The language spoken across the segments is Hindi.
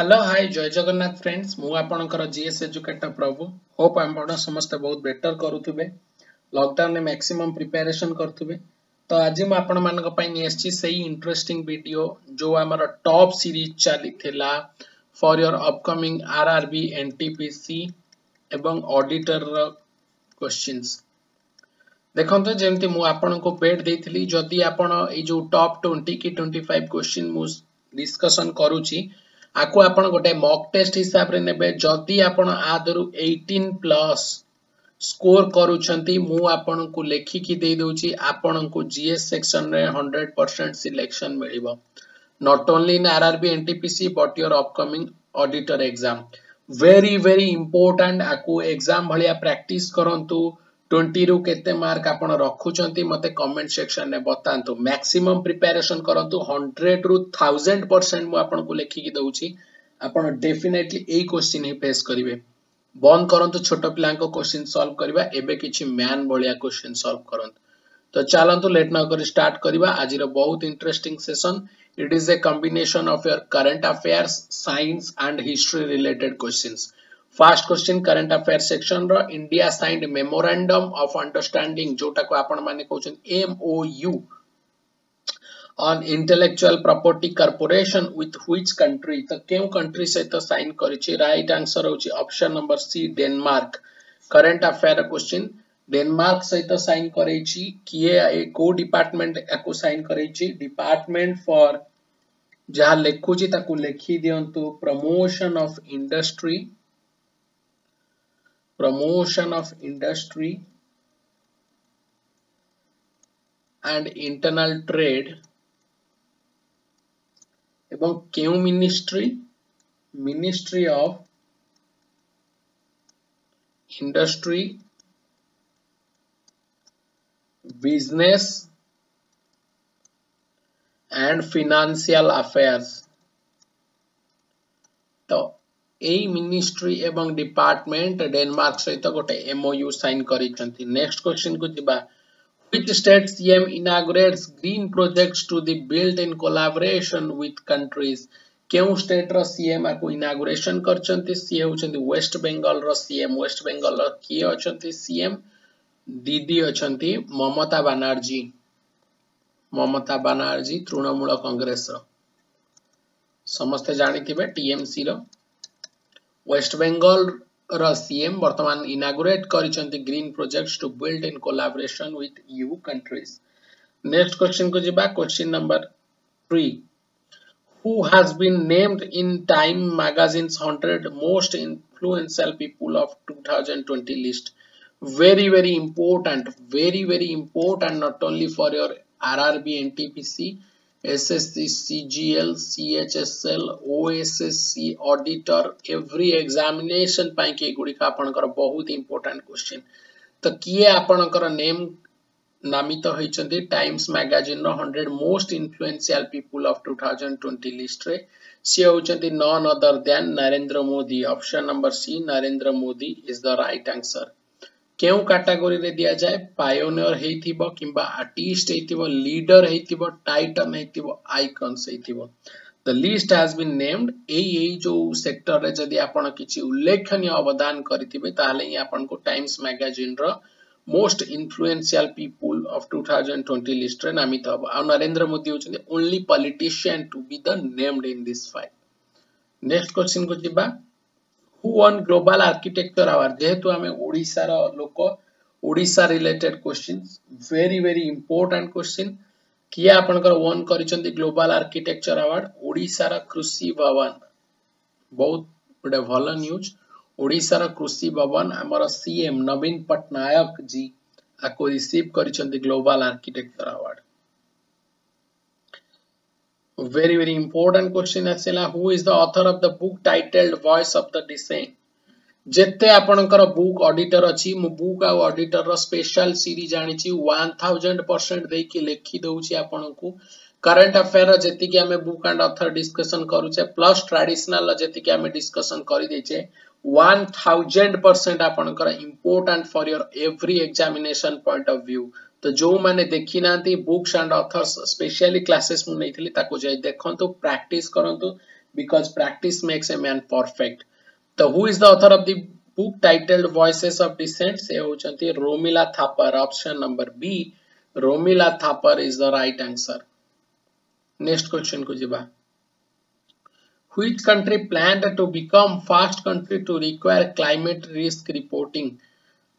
हेलो हाय जय जगन्नाथ फ्रेंड्स मु आपणकर जीएस एजुकेटर प्रभु होप आपण समस्त बहुत बेटर करुथिबे लॉकडाउन में मैक्सिमम प्रिपरेशन करथुबे। तो आज मु आपण मानक पई नेसची सही इंटरेस्टिंग वीडियो जो हमर टॉप सीरीज चली थिला for your upcoming RRB NTPC एवं ऑडिटर क्वेश्चंस। देखंतो जेमति मु आपण को बेट देथिली जदी आपण ए जो टॉप 20 की 25 क्वेश्चन मु डिस्कशन करूची आको आपण गोटे मॉक टेस्ट हिसाब रे नेबे जदी आपण आदरु 18 प्लस स्कोर करूछंती मु आपण को लेखि की दे दोची आपण को जीएस सेक्शन रे 100% सिलेक्शन मिलिबो not only in RRB NTPC but your upcoming auditor exam very important आको एग्जाम भलिया प्रैक्टिस करंतु 20 रु केते मार्क आपण रखुचंती मते कमेंट सेक्शन ने बतांतु मैक्सिमम प्रिपरेशन करंतु 100 रु 1000% मु आपण को लेखि की दउची आपण डेफिनेटली ए क्वेश्चन ही फेस करिवे बंद करंतु छोट पिलां को क्वेश्चन सॉल्व करबा एबे किछि मैन भलिया क्वेश्चन सॉल्व करंतु। तो चलंतु लेट न कर स्टार्ट करबा आजिर बहुत interesting session. It is a combination of your current affairs science and history related questions. First question current affair section रो India signed memorandum of understanding जोटा को आपण माने कहउछन MoU on intellectual property corporation with which country. तो केउ कंट्री से तो साइन करिछि राइट आंसर होछि option number C Denmark. Current affair question Denmark से तो साइन करिछि किए को डिपार्टमेंट एको साइन करिछि डिपार्टमेंट फॉर जहा लेखुछि ताकू लेखि दियंतु promotion of industry and internal trade एवं केउ ministry of industry business and financial affairs. तो ए मिनिस्ट्री एवं डिपार्टमेंट डेनमार्क सहित गोटे एमओयू साइन करिसंती। नेक्स्ट क्वेश्चन को जिबा which state CM inaugurates green projects to be built in collaboration with countries। केउ स्टेट रो सीएम आको इनागुरेशन करचंती सी होचंती वेस्ट बंगाल रो सीएम। वेस्ट बंगाल रो की अछंती सीएम दीदी अछंती ममता बानर्जी तृणमूल कांग्रेस रो समस्त जानिथिबे टीएमसी रो। वेस्ट बंगाल रो सीएम वर्तमान इनागुरेट करिसंती green projects to build in collaboration with EU countries. Next question को जिबा question number 3 who has been named in Time magazine's 100 most influential people of 2020 list। very important not only for your RRB NTPC SSC CGL CHSL OSSC auditor every examination पाई के गुडी का आपनकर बहुत इंपोर्टेंट क्वेश्चन। तो किए आपनकर नेम नामित होइचंती टाइम्स मैगजीन रो 100 most influential people of 2020 list रे सी होइचंती none other than Narendra Modi. Option number C Narendra Modi is the right answer. केउ कैटेगरी रे दिया जाय पायोनियर हेथिबो किबा आर्टिस्ट हेथिबो लीडर हेथिबो टाइटन हेथिबो आइकन्स हेथिबो। The list has been named ए जो सेक्टर रे जदी आपण किछि उल्लेखनीय अवदान करथिबे ताले ही आपण को टाइम्स मैगजीन रो most influential people of 2020 list रे नामित हबो। आ नरेंद्र मोदी होचंदी only politician to be the named in this file. Next question को जिबा who won global architecture award। जेहेतु हमें ओडिसा रो लोक Odisha related questions very important question किया आपनकर वन करिसंती ग्लोबल आर्किटेक्चर अवार्ड ओडिसा रो कृषि भवन। बहुत बडे भलो न्यूज ओडिसा रो कृषि भवन हमर सीएम नवीन पटनायक जी आको रिसीव करिसंती global architecture award. very important question आसेला who is the author of the book titled voice of the dissent। जेते आपनकर बुक ऑडिटर अछि मु बुक आ ऑडिटर रो स्पेशल सीरीज आनिछि 1000% देई के लेखि दउछि आपनको करंट अफेयर जेति कि हमें बुक एंड ऑथर डिस्कशन करूचे प्लस ट्रेडिशनल जेति कि हमें डिस्कशन करि दैछे 1000% आपनकर important for your every examination point of view. तो जो माने देखि नांती books and authors specially classes मु नैथिली ताको जाय देखंतु प्रैक्टिस करंतु because practice makes a man perfect. So who is the author of the book titled Voices of Dissent? Se hochanti Romila Thapar. Option number B, Romila Thapar is the right answer. Next question ko jiba. Which country planned to become first country to require climate risk reporting?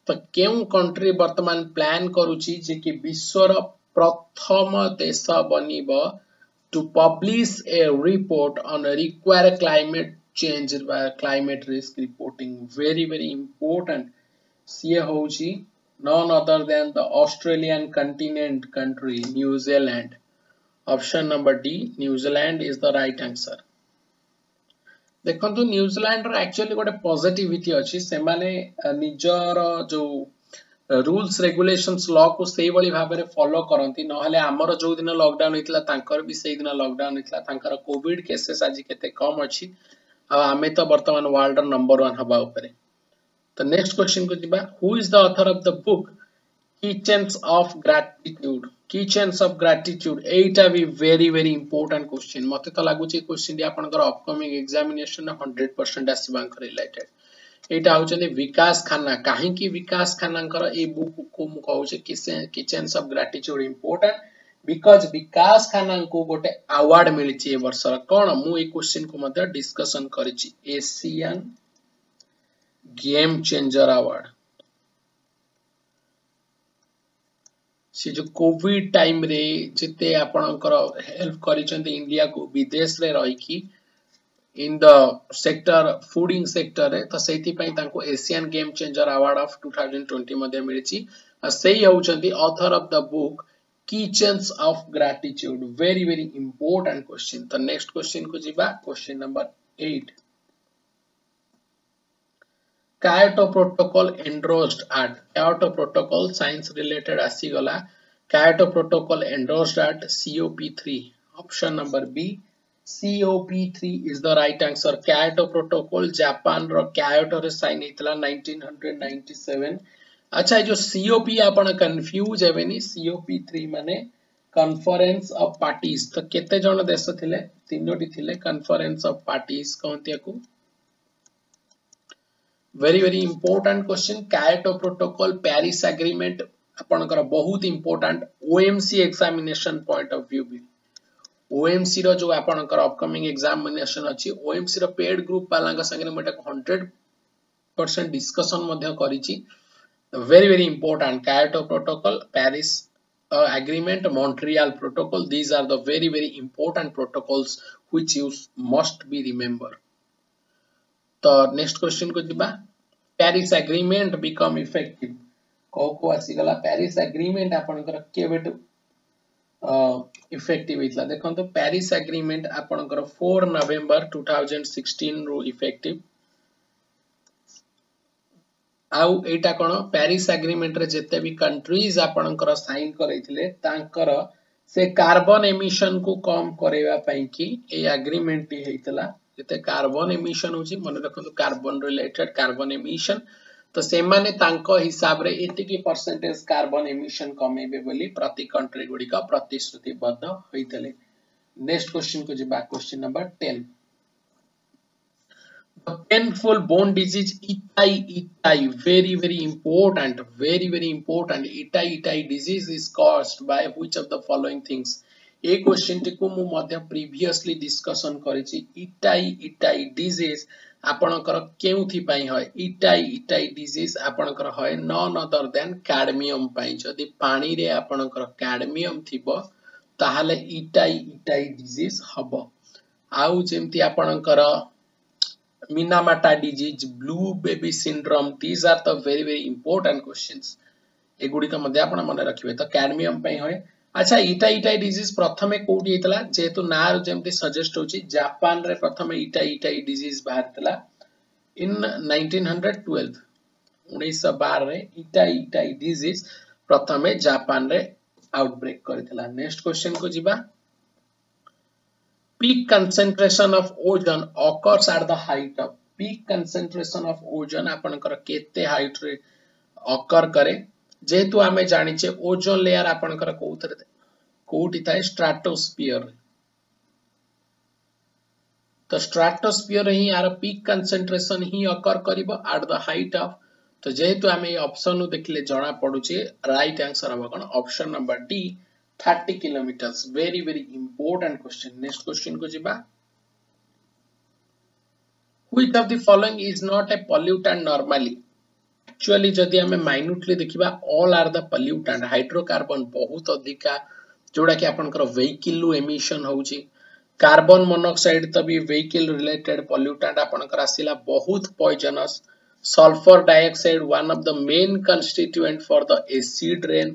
तो केउ कंट्री वर्तमान प्लान करूची जे कि विश्वर प्रथम देश बनिब to publish A report on require climate change climate risk reporting very very important सी होची non other then the Australian continent country New Zealand option number D New Zealand is the right answer देखंतु न्यूजीलैंड रो एक्चुअली गोटे पॉजिटिविटी अछि से माने निजर जो रूल्स रेगुलेशंस लॉ को सेही बळी भाबरे फॉलो करंती नहले हमर जो दिन लॉकडाउन हितला तांकर भी सेही दिन लॉकडाउन हितला तांकर कोविड केसेस आज केते कम अछि आ हमें तो वर्तमान वर्ल्ड नंबर 1 हबा ऊपर तो नेक्स्ट क्वेश्चन को जिबा who is the author of the book Keychains of Gratitude Keychains of Gratitude एटा भी very very important question मते तो लागु छै क्वेश्चन डी आपनकर अपकमिंग एग्जामिनेशन 100% आसीबांक रिलेटेड एटा होचने विकास खन्ना काहे कि विकास खन्नांकर ए बुक को मु कहू छै Keychains of Gratitude important because विकास खन्ना को गोटे अवार्ड मिली छै ए वर्ष कोन मु ए क्वेश्चन को मते डिस्कशन करि छी एशियन गेम चेंजर अवार्ड से जो कोविड टाइम रे जिते आपनकर हेल्प करिसेंती इंडिया को विदेश रे रही की in the sector feeding sector रे तो सेति पई तांको Asian game changer award of 2020 मध्ये मिलिछि आ सेही होचंती author of the book Kitchens of Gratitude very very important question तो नेक्स्ट क्वेश्चन को जिबा question number 8 Kyoto Protocol endorsed at Kyoto Protocol science related आसी गला Kyoto Protocol endorsed at COP3 option number B COP3 is the right answer Kyoto Protocol Japan row Kyoto रे साइन हेतला 1997 अच्छा जो COP आपण कंफ्यूज हेबेनी COP3 माने कॉन्फ्रेंस ऑफ पार्टीज तो केते जण देश थिले तीनोटी थिले कॉन्फ्रेंस ऑफ पार्टीज कहंतिया को very very important question Kyoto Protocol Paris Agreement आपनकर बहुत important OMC examination point of view भी OMC रो जो आपनकर अपकमिंग एग्जामिनेशन अछि OMC रो पेड ग्रुप वाला का संगे मटा 100% डिस्कशन मध्ये करिछि very very important Kyoto Protocol Paris Agreement Montreal Protocol these are the very very important protocols which you must be remember तो नेक्स्ट क्वेश्चन को जिबा पेरिस एग्रीमेंट बिकम इफेक्टिव को आसी गला पेरिस एग्रीमेंट आपनकर केबेट इफेक्टिव हितला देखन तो पेरिस एग्रीमेंट आपनकर 4 नवंबर 2016 रो इफेक्टिव आउ एटा कोन पेरिस एग्रीमेंट रे जते भी कंट्रीज आपनकर साइन करैथिले तांकर से कार्बन एमिशन को कम करेवा पई कि ए एग्रीमेंट हेतला जते कार्बन एमिशन होची मन रखन कार्बन रिलेटेड कार्बन एमिशन तो से माने तांको हिसाब रे एति की परसेंटेज कार्बन एमिशन कमेबे बोली प्रति कंट्री गुडी का प्रतिश्रुतिबद्ध होइतले नेक्स्ट क्वेश्चन को जिबा question number 10 The painful bone disease itai very important itai disease is caused by which of the following things A question T को मु मध्य प्रीवियसली डिस्कशन करिछि इटाई डिजीज आपनकर केउथि पई होय इटाई डिजीज आपनकर होय नॉन अदर देन कैडमियम पई जदि पानी रे आपनकर कैडमियम थिबो ताहाले इटाई डिजीज हबो आउ जेमति आपनकर Minamata disease blue baby syndrome these are the very important questions एगुडी का मध्य आपण मन रखिबे तो कैडमियम पई होय अच्छा इटाई डिजीज प्रथमे कोठी हेतला जेतु नार जेमति सजेस्ट होची जापान रे प्रथमे इटाई डिजीज बाहरतला इन 1912 रे इटाई डिजीज प्रथमे जापान रे आउटब्रेक करथिला नेक्स्ट क्वेश्चन को जिबा peak concentration of ozone occurs at the height of peak concentration of ozone आपनकर केते हाइट रे occur करे जेतु आमे जानिचे ओजोन लेयर आपनकर कोउथरे कोउठी थाए स्ट्रेटोस्फियर तो स्ट्राटोस्फियर ही यार पीक कंसंट्रेशन ही अकर करिवो एट द हाइट ऑफ। तो जेहेतु आम ये ऑप्शन नु देखले जना पडुचे राइट आंसर हम कोन option number D 30 kilometres. Very very important question. Next question को जिबा which of the following is not a pollutant normally. Actually जदि हमें माइन्यूटली देखिबा all are the pollutant. Hydrocarbon बहुत अधिका जोड़ा कि आपनकर व्हीकल एमिशन होउची। कार्बन मोनोक्साइड तो भी व्हीकल रिलेटेड पॉल्यूटेंट आपनकर आसिला बहुत poisonous. Sulphur dioxide one of the main constituent for the acid rain.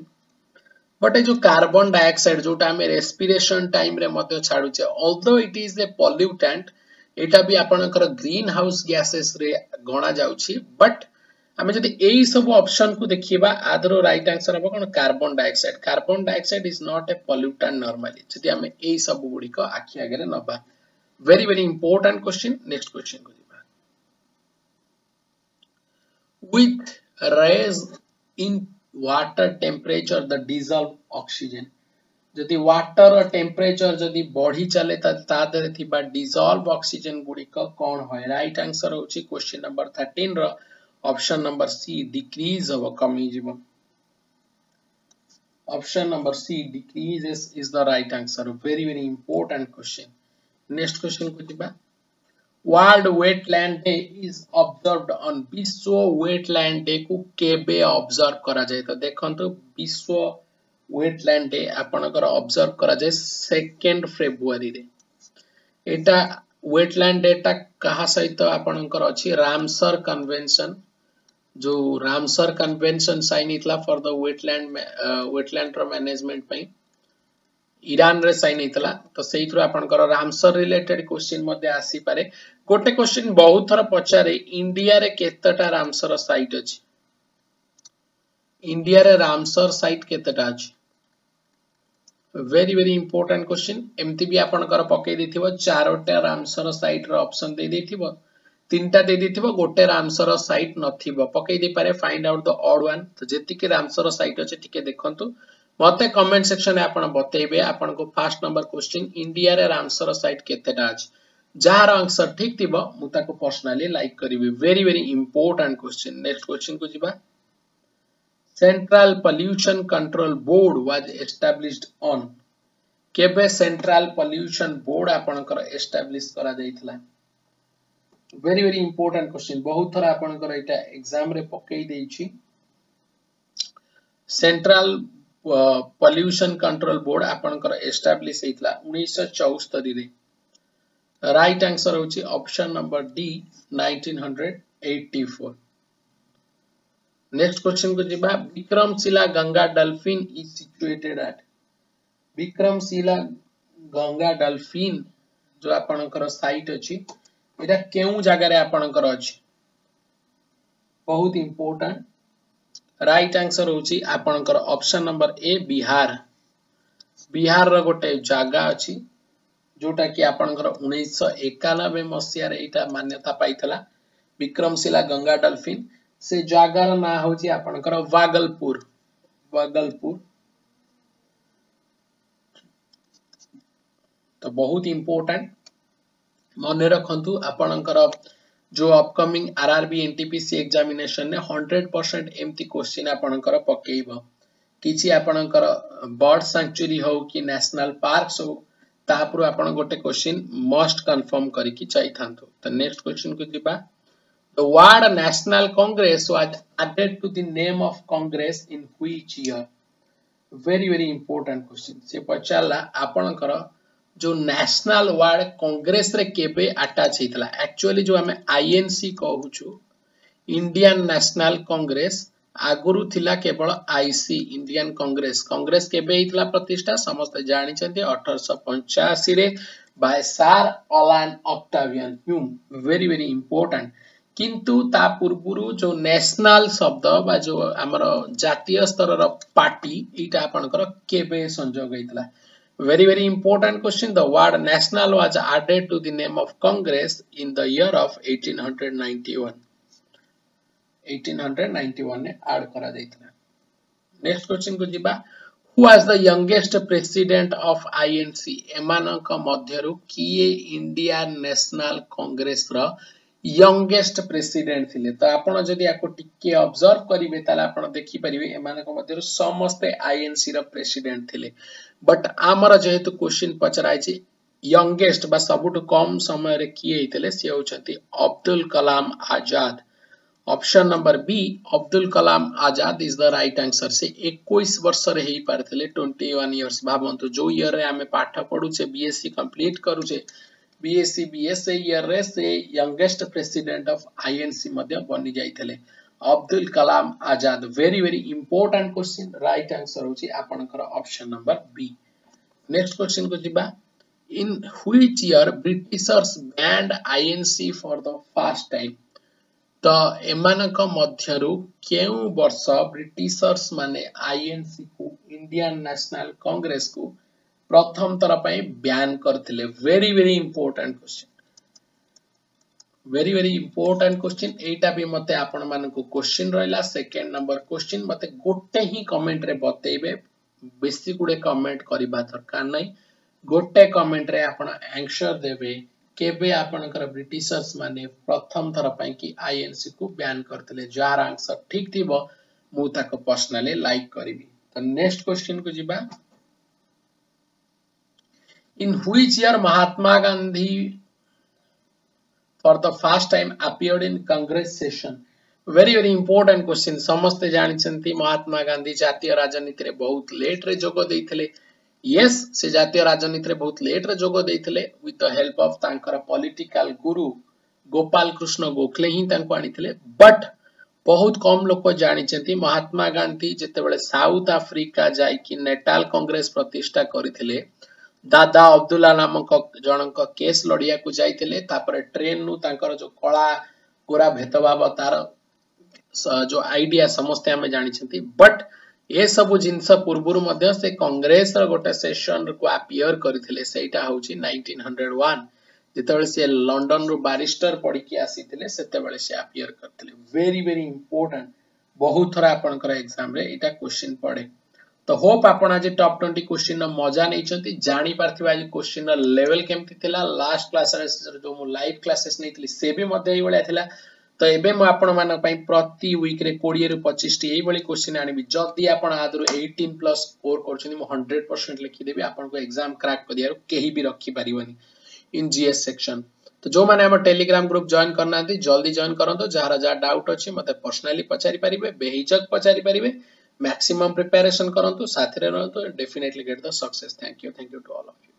But ए जो कार्बन डाइऑक्साइड जोटा हमें रेस्पिरेशन टाइम रे मध्य छाडुचे although it is a pollutant एटा भी आपनकर ग्रीन हाउस गैसेस रे गणा जाउची। बट हमें जदि एई सब ऑप्शन को देखिबा आदरो राइट आंसर हम कोन carbon dioxide. Carbon dioxide is not a pollutant normally जदि हमें एई सब गुडी को आखि आगे नबा। Very very important question. Next question को दिबा with rise in water temperature the dissolve oxygen। जदि वाटर टेम्परेचर जदि बढ़ी चले ता देरे थिबा डिसॉल्व ऑक्सीजन गुडी को कोन होय। राइट आंसर होची क्वेश्चन नंबर 13 रो ऑप्शन नंबर सी डिक्रीज हो कमी जीवो। Option number C decreases is the right answer. Very very important question. Next question को दिबा world wetland day is observed on. विश्व वेटलैंड डे को केबे ऑब्जर्व करा जाय। तो देखंतु विश्व वेटलैंड डे आपनकर ऑब्जर्व करा जाय 2 फेब्रुआरी रे। एटा वेटलैंड डे टा कहा सहित आपनकर अछि रामसर कन्वेंशन। जो रामसर कन्वेंशन साइन इतला फॉर द वेटलैंड रो मैनेजमेंट पई ईरान रे साइन इतला। तो सेही थ्रू आपनकर रामसर रिलेटेड क्वेश्चन मध्ये आसी पारे। गोटे क्वेश्चन बहुत थरा पचारे इंडिया रे केतटा रामसर साइट अछि। इंडिया रे रामसर साइट केतटा अछि। Very very important question. एमती भी आपनकर पकई देथिबो 4टा रामसर साइट रो ऑप्शन दे देथिबो 3टा दे देथिबो गोटे रामसर साइट नथिबो पकई दे पारे find out the odd one. तो जेतिके रामसर साइट अछि टिके देखंतु मते कमेंट सेक्शन में आपण बतेबे। आपण को फर्स्ट नंबर क्वेश्चन इंडिया रे रामसर साइट केतेटा अछि जार आंसर ठीक थिबो मु ताको पर्सनली लाइक करिवि। Very very important question. Next question को जिबा central pollution control board was established on. केबे सेंट्रल पोल्यूशन बोर्ड आपनकर एस्टैब्लिश करा जायथला। Very very important question. बहुत थरा आपनकर एटा एग्जाम रे पकई देछि। सेंट्रल पोल्यूशन कंट्रोल बोर्ड आपनकर एस्टैब्लिश हेतला 1974 रे। राइट आंसर होची option number D 1984। Next question को जिबा Vikramshila Ganga dolphin is situated at. Vikramshila Ganga dolphin जो आपनकर साइट अछि एटा केउ जगह रे आपनकर अछि। बहुत इंपोर्टेंट। राइट आंसर होची आपनकर option number A Bihar. Bihar रो गोटे जगह अछि जोटा कि आपनकर 1991 मसिया रे एटा मान्यता पाइतला विक्रमशिला गंगा डॉल्फिन। से जगह ना होची आपनकर भागलपुर। भागलपुर। तो बहुत इंपोर्टेंट मन रखंतु आपनकर जो अपकमिंग आरआरबी एनटीपीसी एग्जामिनेशन ने 100% एमती क्वेश्चन आपनकर पकेइबो। किछि आपनकर बर्ड सैंक्चुरी हो कि नेशनल पार्क्स हो तापुर आपन गोटे क्वेश्चन मस्ट कंफर्म करी कि चाहिथांतु। तो नेक्स्ट क्वेश्चन को दिबा the word National Congress was added to the name of Congress in which year. Very very important question. से पचाला आपनकर जो नेशनल वर्ड कांग्रेस रे केबे अटैच हेतला। एक्चुअली जो हमें आईएनसी कहूछु इंडियन नेशनल कांग्रेस आगुरु थिला केवल आईसी इंडियन कांग्रेस। कांग्रेस केबे हितला प्रतिष्ठा समस्त जानि छथि 1885 रे बाय सर अलान Octavian Hume. Very very important. किंतु ता पूर्वरु जो नेशनल शब्द बा जो हमर जातीय स्तर रो पार्टी एटा आपनकर केबे संयोग हेतला। Very very important question. The word national was added to the name of Congress in the year of 1891. 1891 ने add करा जायतला। Next question को जिबा Who was the youngest president of INC? एमानक मध्यरु किए इंडिया नेशनल कांग्रेस रो youngest president थिले। तो आपण जदि याको टिके ऑब्जर्व करिवे ताले आपण देखि परिवे एमानक मध्यरु समस्त INC रो प्रेसिडेंट थिले। बट आमर जेहेतु क्वेश्चन पचराय छि youngest बा सबुटु कम समय रे किए हितले से होचंती Abdul Kalam Azad. Option number B Abdul Kalam Azad is the right answer. से 21 वर्ष रे हेई पारथिले 21 इयर्स। भाबंतु जो ईयर रे हमें पाठ पढुचे बीएससी कंप्लीट करूचे बीएससी बीएस ईयर रे से यंगेस्ट प्रेसिडेंट ऑफ आईएनसी मध्ये बनि जाइथिले Abdul Kalam Azad. Very very important question. Right answer होची आपनकर option number B. Next question को जिबा in which year Britishers banned INC for the first time. तो एमानक मध्यरु केउ वर्ष ब्रिटिशर्स माने आईएनसी को इंडियन नेशनल कांग्रेस को प्रथम तरह पई बैन करथिले। Very very important question. Very very important question. एटा भी मते आपण मानको क्वेश्चन रहला। सेकंड नंबर क्वेश्चन मते गोटे ही कमेंट रे बतेइबे। बेसी गुडे कमेंट करिबा दरकार नै। गोटे कमेंट रे आपण आंसर देबे केबे आपनकर ब्रिटिशर्स माने प्रथम थर पई कि आईएनसी को बैन करथिले। जार आंसर ठीक थिबो मु ताको पर्सनली लाइक करिवि। तो नेक्स्ट क्वेश्चन को जिबा in which year Mahatma Gandhi for the first time appeared in Congress session. Very very important question. समस्त जानिछंती महात्मा गांधी जातीय राजनीति रे बहुत लेट रे जोग देइथिले। यस से जातीय राजनीति रे बहुत लेट रे जोग देइथिले विथ द हेल्प ऑफ तांकर पॉलिटिकल गुरु गोपाल कृष्ण गोखले ही तांको आनिथिले। बट बहुत कम लोक जानिछंती महात्मा गांधी जेतेबेले साउथ अफ्रीका जाई कि नेटाल कांग्रेस प्रतिष्ठा करिथिले दादा अब्दुल्ला नामक जनक केस लड़िया को जाइथिले। तापर ट्रेन नु तांकर जो कला गोरा भेदभाव तार जो आइडिया समस्त हमें जानिछंती। बट ए सब जिनस पूर्वरु मध्य से कांग्रेस र गोटे सेशन को अपीयर करथिले। सेटा होची 1901 जेतेबेले से लंडन रु बैरिस्टर पढ़ी के आसीथिले सेतेबेले से अपीयर करथिले। Very very important. बहुत थरा आपनकर एग्जाम रे एटा क्वेश्चन पड़े। तो होप आपण आज टॉप 20 क्वेश्चन मजा नै छथि जानि पारथिबा आज क्वेश्चन लेवल केमति थिला। लास्ट क्लास रे जो मु लाइव क्लासेस नैथिली से भी मध्य एई बळिया थिला। तो एबे मु आपण मान पई प्रति वीक रे 20 रु 25 टी एई बळी क्वेश्चन आनिबि। जदी आपण आदरु 18 प्लस स्कोर करछनी मु 100% लिखि देबी। आपण को एग्जाम क्रैक करियारो केही भी रखि परिबनी इन जीएस सेक्शन। तो जो माने हमर टेलीग्राम ग्रुप जॉइन करना थी जल्दी जॉइन करंतो। जहार जा डाउट अछि मते पर्सनली पचारि परिबे बेहिचक पचारि परिबे। मैक्सिमम प्रिपरेशन करंतो साथरे रहंतो definitely get the success. Thank you to all of you.